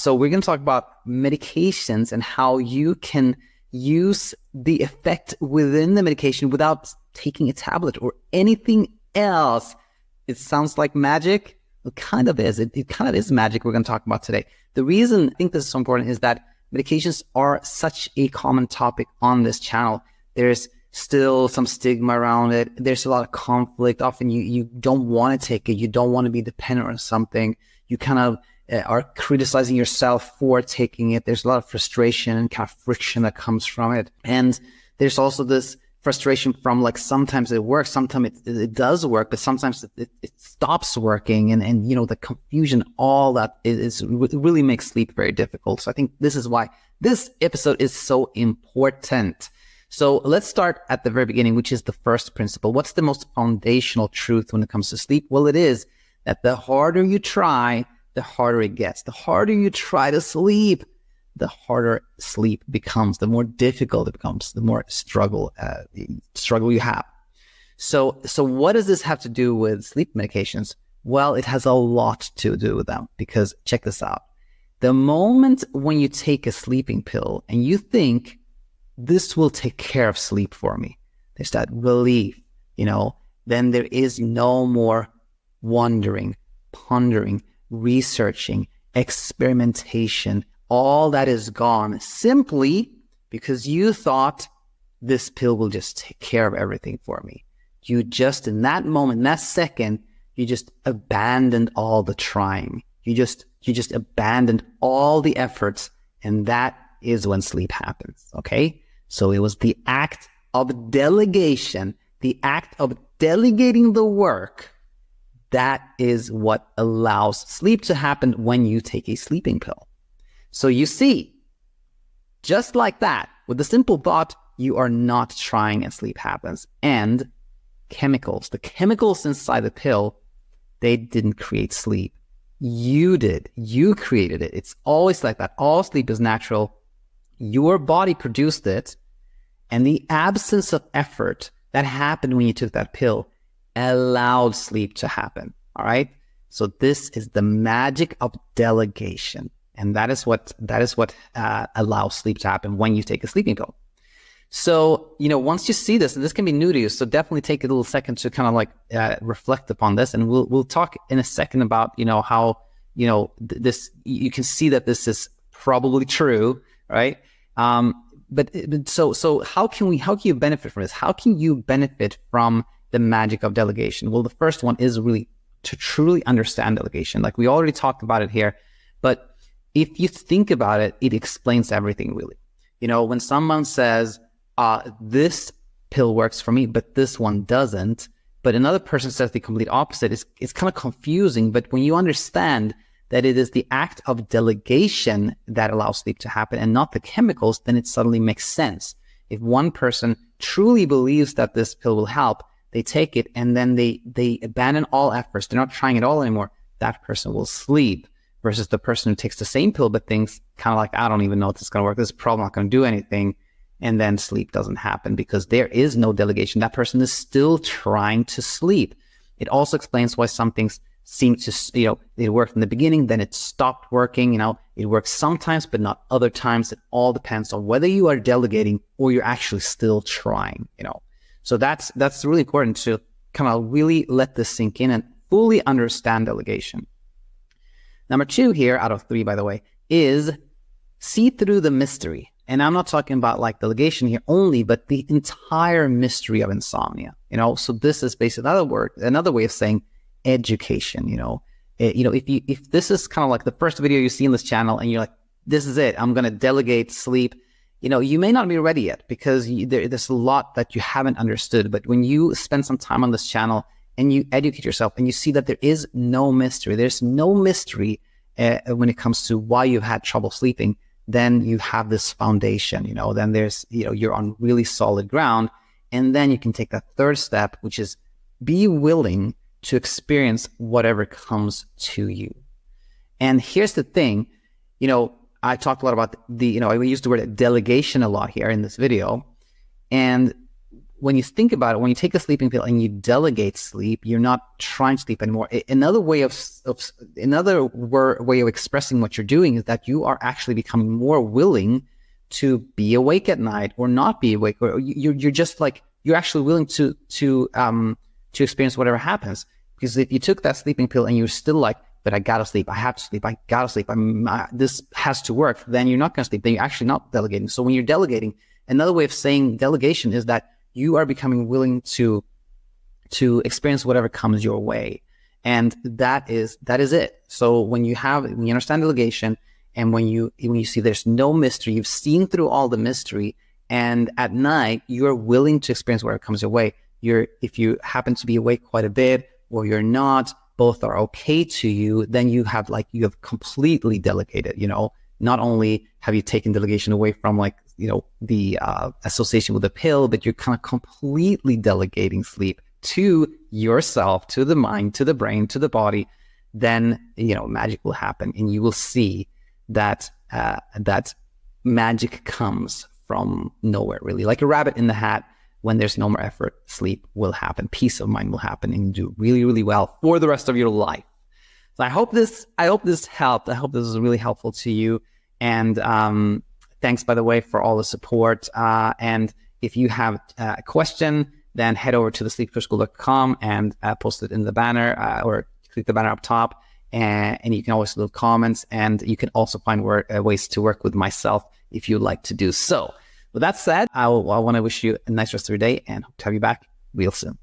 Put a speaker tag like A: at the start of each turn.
A: So we're going to talk about medications and how you can use the effect within the medication without taking a tablet or anything else. It sounds like magic. It kind of is. It kind of is magic we're going to talk about today. The reason I think this is so important is that medications are such a common topic on this channel. There's still some stigma around it. There's a lot of conflict. Often you don't want to take it. You don't want to be dependent on something. You kind of are criticizing yourself for taking it. There's a lot of frustration and kind of friction that comes from it. And there's also this frustration from like sometimes it works, sometimes it does work, but sometimes it stops working. And you know, the confusion, all that is really makes sleep very difficult. So I think this is why this episode is so important. So let's start at the very beginning, which is the first principle. What's the most foundational truth when it comes to sleep? Well, it is that the harder you try, the harder it gets. The harder you try to sleep, the harder sleep becomes, the more difficult it becomes, the more struggle you have. So what does this have to do with sleep medications? Well, it has a lot to do with them, because check this out. The moment when you take a sleeping pill and you think this will take care of sleep for me, there's that relief, then there is no more wondering, pondering, researching, experimentation. All that is gone simply because you thought this pill will just take care of everything for me. You just, in that moment, in that second, you just abandoned all the trying. You just abandoned all the efforts, and that is when sleep happens, okay? So it was the act of delegation, the act of delegating the work. That is what allows sleep to happen when you take a sleeping pill. So you see, just like that, with the simple thought, you are not trying and sleep happens. And the chemicals inside the pill, they didn't create sleep. You did. You created it. It's always like that. All sleep is natural. Your body produced it. And the absence of effort that happened when you took that pill allowed sleep to happen. All right. So this is the magic of delegation. And that is what allows sleep to happen when you take a sleeping pill. So, once you see this, and this can be new to you, so definitely take a little second to kind of like reflect upon this. And we'll talk in a second about, how, this, you can see that this is probably true, right? So how can you benefit from this? How can you benefit from the magic of delegation? Well, the first one is really to truly understand delegation. Like we already talked about it here, but if you think about it, it explains everything really. When someone says, this pill works for me, but this one doesn't, but another person says the complete opposite, it's kind of confusing. But when you understand that it is the act of delegation that allows sleep to happen and not the chemicals, then it suddenly makes sense. If one person truly believes that this pill will help, they take it and then they abandon all efforts. They're not trying at all anymore. That person will sleep, versus the person who takes the same pill but thinks kind of like, I don't even know if this is going to work. This is probably not going to do anything. And then sleep doesn't happen because there is no delegation. That person is still trying to sleep. It also explains why some things seem to, it worked in the beginning, then it stopped working. It works sometimes, but not other times. It all depends on whether you are delegating or you're actually still trying, So that's really important to kind of really let this sink in and fully understand delegation. Number 2 here, out of 3, by the way, is see through the mystery. And I'm not talking about like delegation here only, but the entire mystery of insomnia, So this is basically another way of saying education, if this is kind of like the first video you see in this channel and you're like, this is it, I'm going to delegate sleep, you may not be ready yet because there's a lot that you haven't understood. But when you spend some time on this channel and you educate yourself and you see that there is no mystery, there's no mystery when it comes to why you've had trouble sleeping, then you have this foundation, then there's, you're on really solid ground. And then you can take that third step, which is be willing to experience whatever comes to you. And here's the thing, I talked a lot about I used the word delegation a lot here in this video. And when you think about it, when you take a sleeping pill and you delegate sleep, you're not trying to sleep anymore. Another way of expressing what you're doing is that you are actually becoming more willing to be awake at night or not be awake, or you're just like, you're actually willing to experience whatever happens. Because if you took that sleeping pill and you're still like, but I gotta sleep, I have to sleep, I gotta sleep, this has to work, then you're not gonna sleep. Then you're actually not delegating. So when you're delegating, another way of saying delegation is that you are becoming willing to experience whatever comes your way. And that is it. So when you understand delegation, and when you see there's no mystery, you've seen through all the mystery, and at night you're willing to experience whatever comes your way. If you happen to be awake quite a bit or you're not, both are okay to you, then you have completely delegated. Not only have you taken delegation away from the association with the pill, but you're kind of completely delegating sleep to yourself, to the mind, to the brain, to the body. Then magic will happen, and you will see that that magic comes from nowhere, really. Like a rabbit in the hat. When there's no more effort, sleep will happen, peace of mind will happen, and you do really, really well for the rest of your life. So I hope this helped. I hope this was really helpful to you. And thanks, by the way, for all the support. And if you have a question, then head over to thesleepcourseschool.com and post it in the banner, or click the banner up top. And you can always leave comments, and you can also find ways to work with myself if you'd like to do so. With that said, I want to wish you a nice rest of your day and hope to have you back real soon.